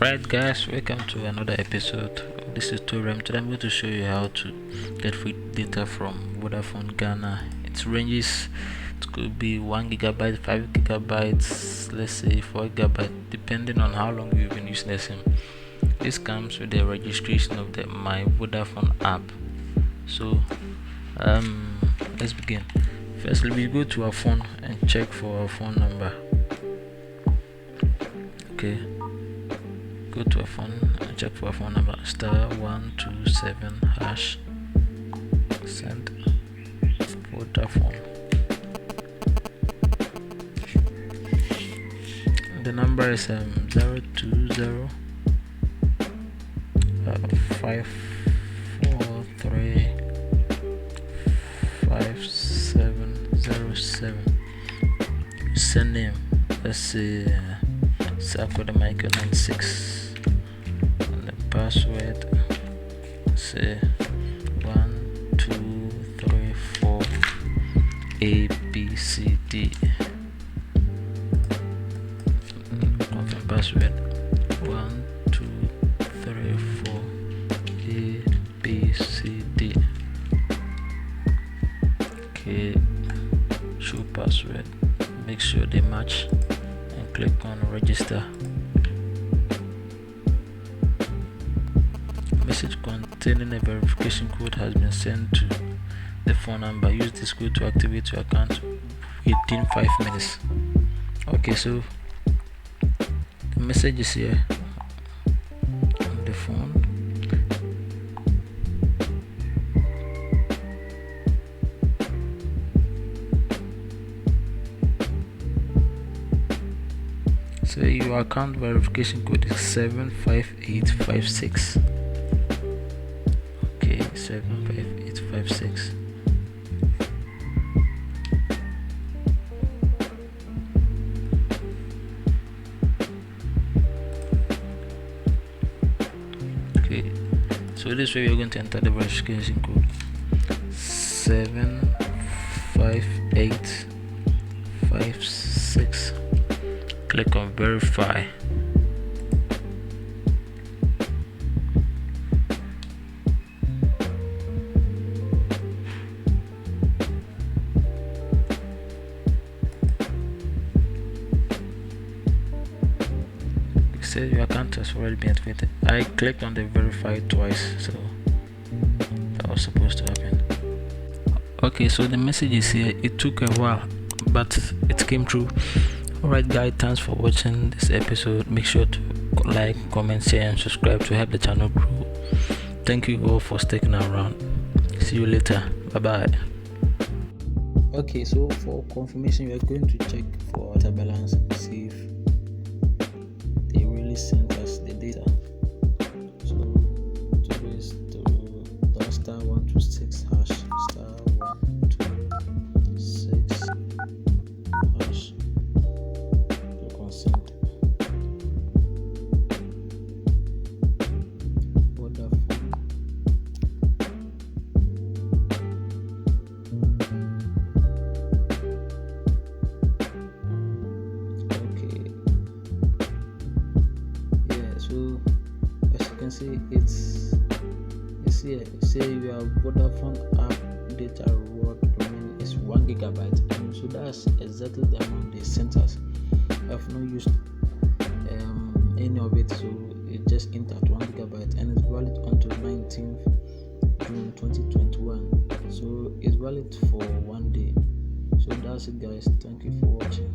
Alright guys, welcome to another episode. This is Torem. Today I'm going to show you how to get free data from Vodafone Ghana. It ranges, it could be 1 gigabyte, 5 gigabytes, let's say 4 gigabytes, depending on how long you've been using the SIM. This comes with the registration of the My Vodafone app. So let's begin. Firstly, we go to our phone and check for our phone number. Okay, go to a phone and check for a phone number, *127# send Vodafone. The number is 020 543 5707. Send name, let's say Sakura Michael 96, and the password say 1234 ABCD. Confirm password 1234 ABCD. Okay, show password, make sure they match, and click on register. Message containing a verification code has been sent to the phone number. Use this code to activate your account within 5 minutes. Okay, so the message is here on the phone. So your account verification code is 75856. Okay, 75856. Okay, so this way we are going to enter the verification code 75856. Click on verify. It says your account has already been activated. I clicked on the verify twice, so that was supposed to happen. Okay, so the message is here. It took a while, but it came through. Alright guys, thanks for watching this episode. Make sure to like, comment, share and subscribe to help the channel grow. Thank you all for sticking around. See you later. Bye bye. Okay, so for confirmation we are going to check for data balance and see if they really sent us the data. So to this, to *126# *126# consent. Vodafone. Okay. Yeah, so as you can see, it's here. Say your Vodafone app data reward remaining is 1 gigabyte, and so that's exactly the amount they sent us. I've not used any of it, so it just entered 1 gigabyte and it's valid until 19th June 2021. So it's valid for 1 day. So that's it guys, thank you for watching.